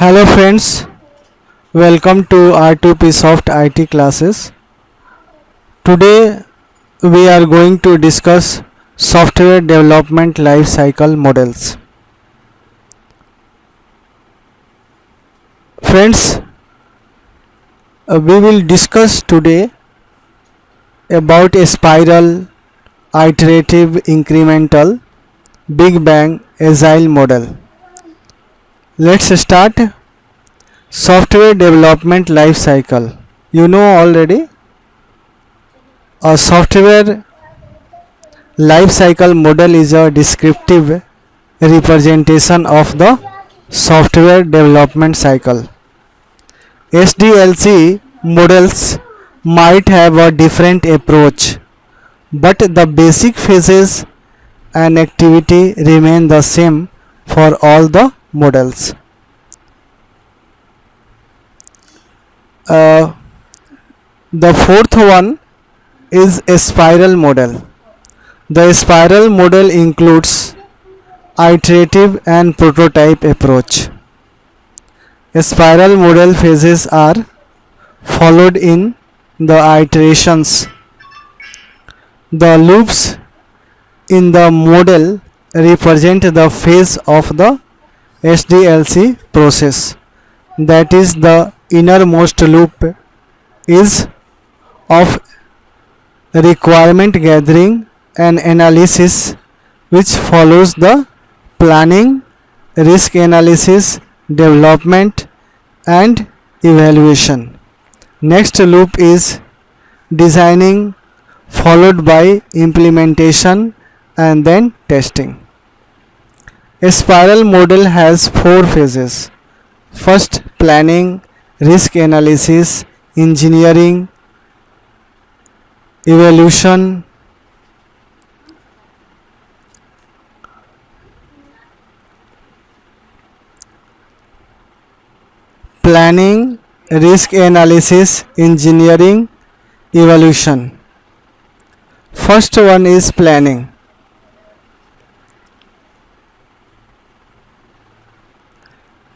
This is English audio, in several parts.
Hello friends, welcome to R2P Soft IT classes. Today we are going to discuss software development life cycle models. Friends, we will discuss today about a spiral, iterative, incremental, big bang, agile model. Let's start. Software development life cycle. You know already, a software life cycle model is a descriptive representation of the software development cycle. SDLC models might have a different approach, but the basic phases and activity remain the same for all the models. The fourth one is a spiral model. The spiral model includes iterative and prototype approach. A spiral model phases are followed in the iterations. The loops in the model represent the phase of the SDLC process. That is, the innermost loop is of requirement gathering and analysis, which follows the planning, risk analysis, development and evaluation. Next loop is designing, followed by implementation and then testing. A spiral model has four phases. First, planning, risk analysis, engineering, evaluation. Planning, risk analysis, engineering, evaluation. First one is planning.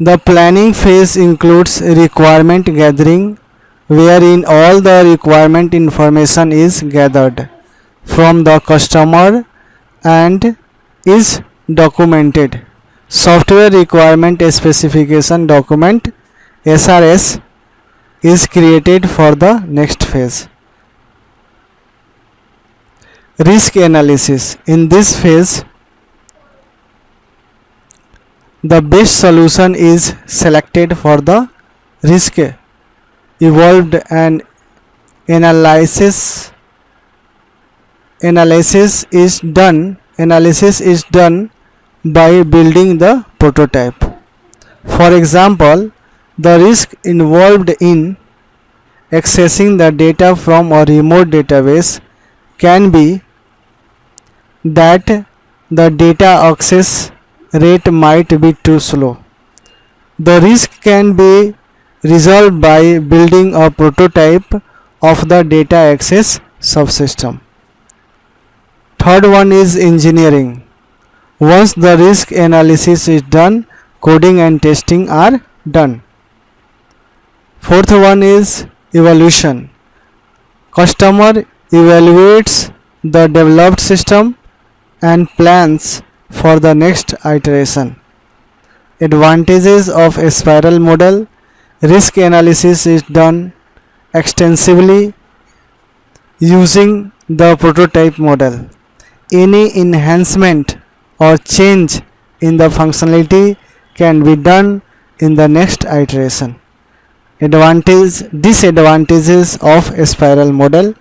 The planning phase includes requirement gathering, wherein all the requirement information is gathered from the customer and is documented. Software requirement specification document SRS is created for the next phase. Risk analysis. In this phase, the best solution is selected for the risk evolved and analysis is done by building the prototype. For example, the risk involved in accessing the data from a remote database can be that the data access rate might be too slow. The risk can be resolved by building a prototype of the data access subsystem. Third one is engineering. Once the risk analysis is done, coding and testing are done. Fourth one is evaluation. Customer evaluates the developed system and plans for the next iteration. Advantages of a spiral model. Risk analysis is done extensively using the prototype model. Any enhancement or change in the functionality can be done in the next iteration. Disadvantages of a spiral model.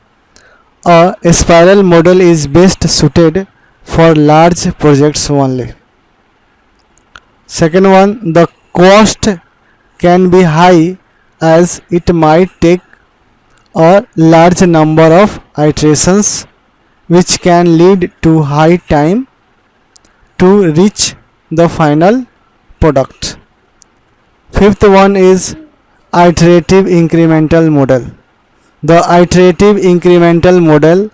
A spiral model is best suited for large projects only. Second one, the cost can be high as it might take a large number of iterations, which can lead to high time to reach the final product. Fifth one is iterative incremental model. The iterative incremental model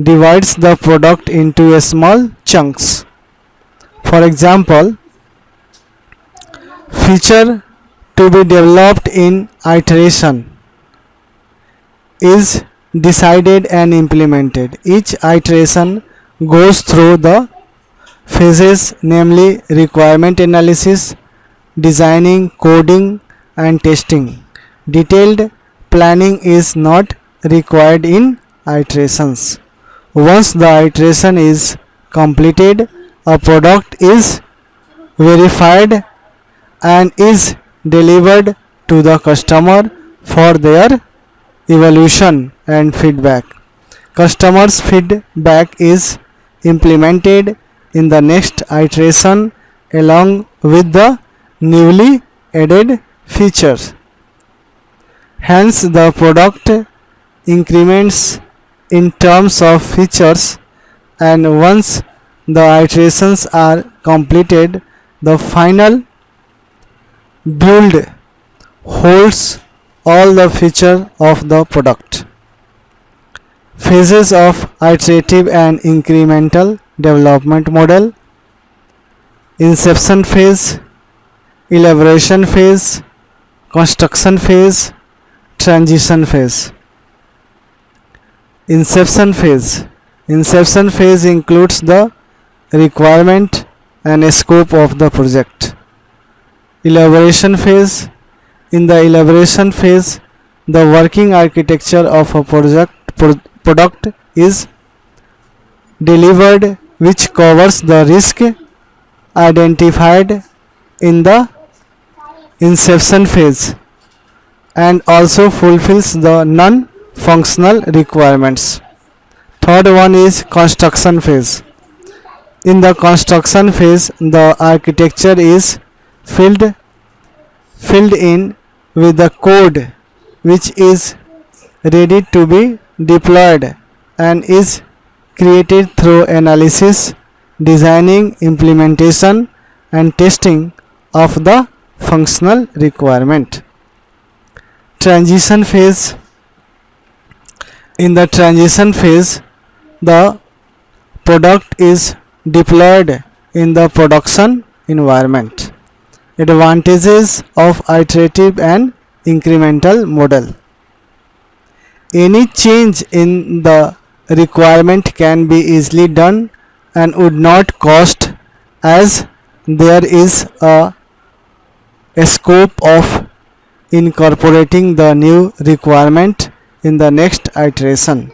divides the product into small chunks. For example, feature to be developed in iteration is decided and implemented. Each iteration goes through the phases, namely requirement analysis, designing, coding, and testing. Detailed planning is not required in iterations. Once the iteration is completed, a product is verified and is delivered to the customer for their evaluation and feedback. Customers' feedback is implemented in the next iteration along with the newly added features. Hence, the product increments in terms of features, and once the iterations are completed, the final build holds all the features of the product. Phases of iterative and incremental development model: inception phase, elaboration phase, construction phase, transition phase. Inception phase. Inception phase includes the requirement and scope of the project. Elaboration phase. In the elaboration phase, the working architecture of a product is delivered, which covers the risk identified in the inception phase and also fulfills the non-functional requirements. Third one is construction phase. In the construction phase, the architecture is filled in with the code which is ready to be deployed and is created through analysis, designing, implementation, and testing of the functional requirement. Transition phase. In the transition phase, the product is deployed in the production environment. Advantages of iterative and incremental model: any change in the requirement can be easily done and would not cost, as there is a scope of incorporating the new requirement in the next iteration.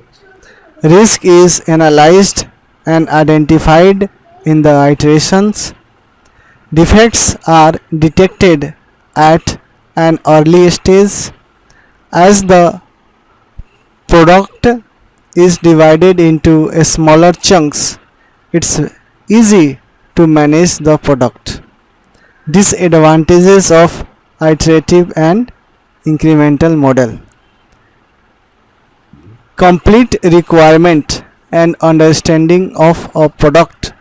Risk is analyzed and identified in the iterations. Defects are detected at an early stage. As the product is divided into smaller chunks, it's easy to manage the product. Disadvantages of iterative and incremental model: complete requirement and understanding of a product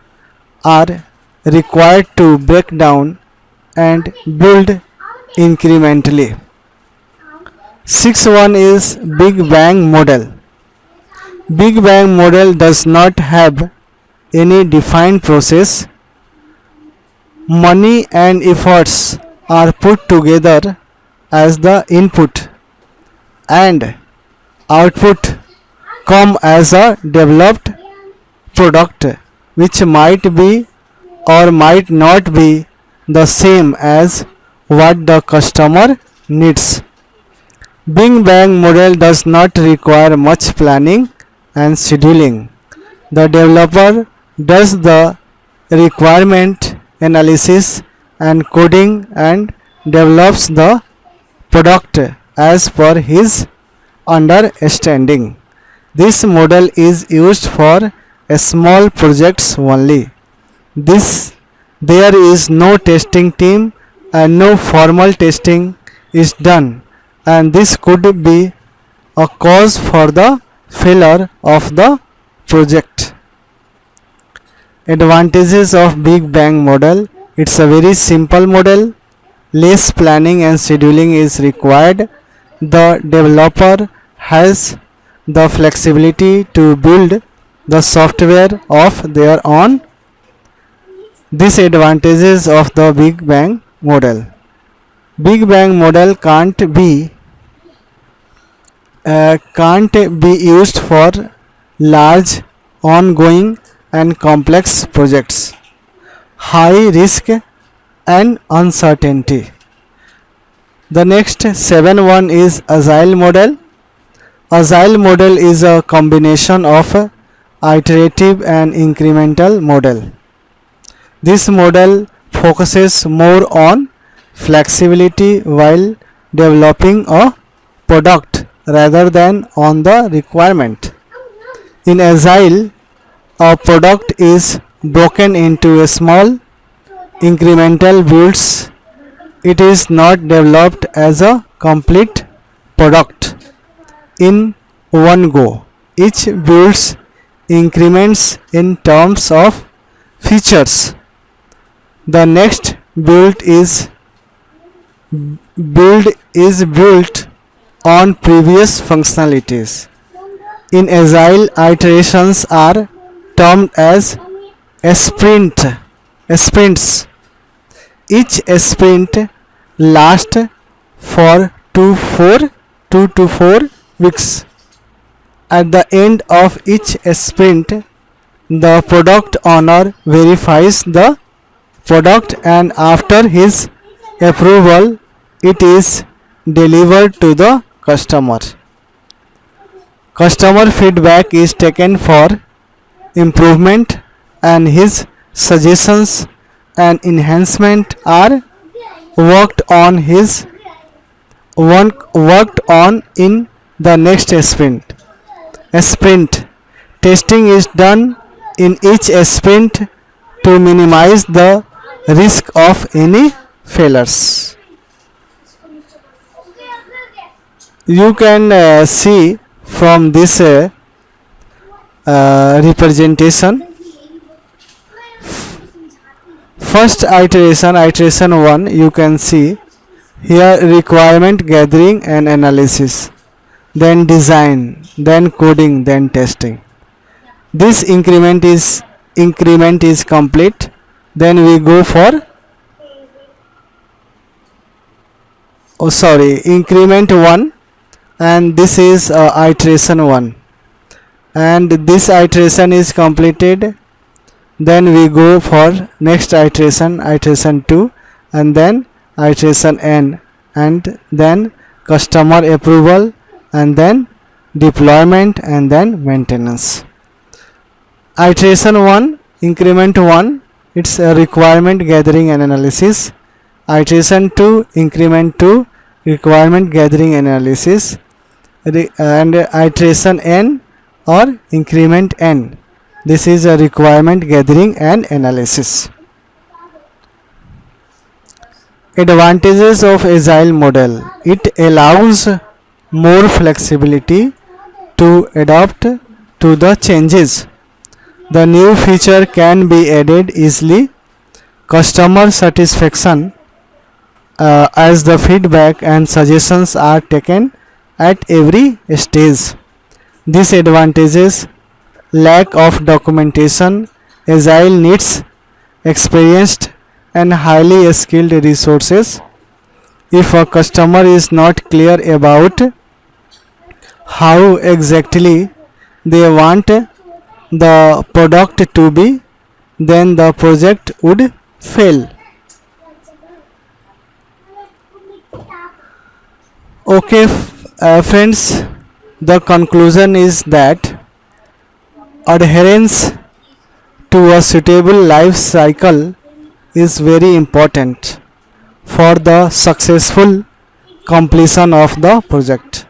are required to break down and build incrementally. Sixth one is Big Bang model. Big Bang model does not have any defined process. Money and efforts are put together as the input, and output come as a developed product, which might be or might not be the same as what the customer needs. Big Bang model does not require much planning and scheduling. The developer does the requirement analysis and coding and develops the product as per his understanding. This model is used for small projects only. There is no testing team and no formal testing is done, and this could be a cause for the failure of the project. Advantages of Big Bang model: it's a very simple model. Less planning and scheduling is required. The developer has the flexibility to build the software of their own. Disadvantages of the Big Bang model: Big Bang model can't be used for large, ongoing, and complex projects. High risk and uncertainty. The next 7 one is Agile model. Agile model is a combination of iterative and incremental model. This model focuses more on flexibility while developing a product rather than on the requirement. In Agile, a product is broken into a small incremental builds. It is not developed as a complete product in one go. Each builds increments in terms of features. The next build is built on previous functionalities. In Agile, iterations are termed as sprints. Each sprint lasts for 2 to 4 weeks. At the end of each sprint, the product owner verifies the product, and after his approval, it is delivered to the customer. Customer feedback is taken for improvement, and his suggestions and enhancement are worked on in the next sprint. Testing is done in each sprint to minimize the risk of any failures. You can see from this representation. First iteration 1, you can see here requirement gathering and analysis, then design, then coding, then testing. This increment is complete. Then we go for increment 1, and this is iteration 1, and this iteration is completed. Then we go for next iteration 2, and then iteration n, and then customer approval, and then deployment, and then maintenance. Iteration 1, increment 1, it's a requirement gathering and analysis. Iteration 2, increment 2, requirement gathering and analysis, and iteration n or increment n, this is a requirement gathering and analysis. Advantages of Agile model: it allows more flexibility to adapt to the changes. The new feature can be added easily. Customer satisfaction, as the feedback and suggestions are taken at every stage. Disadvantages: lack of documentation. Agile needs experienced and highly skilled resources. If a customer is not clear about how exactly they want the product to be, then the project would fail. Okay, friends, the conclusion is that adherence to a suitable life cycle is very important for the successful completion of the project.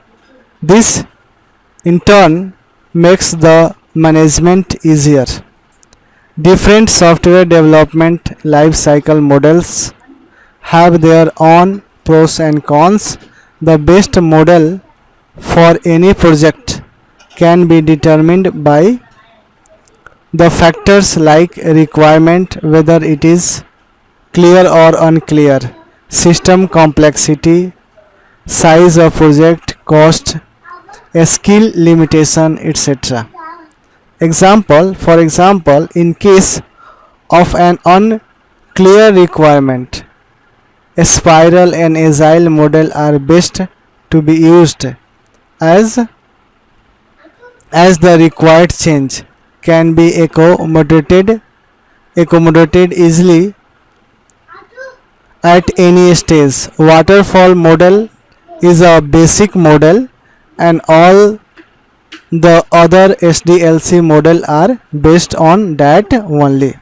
This in turn makes the management easier. Different software development life cycle models have their own pros and cons. The best model for any project can be determined by the factors like requirement, whether it is clear or unclear, system complexity, size of project, cost, skill limitation, etc. For example, in case of an unclear requirement, a spiral and agile model are best to be used as the required change can be accommodated easily at any stage. Waterfall model is a basic model and all the other SDLC model are based on that only.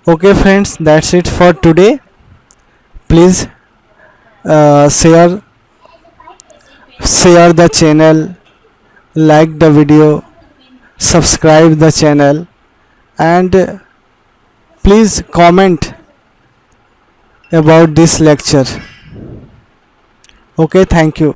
Okay friends, that's it for today. Please share the channel, like the video, subscribe the channel, and please comment about this lecture. Okay, thank you.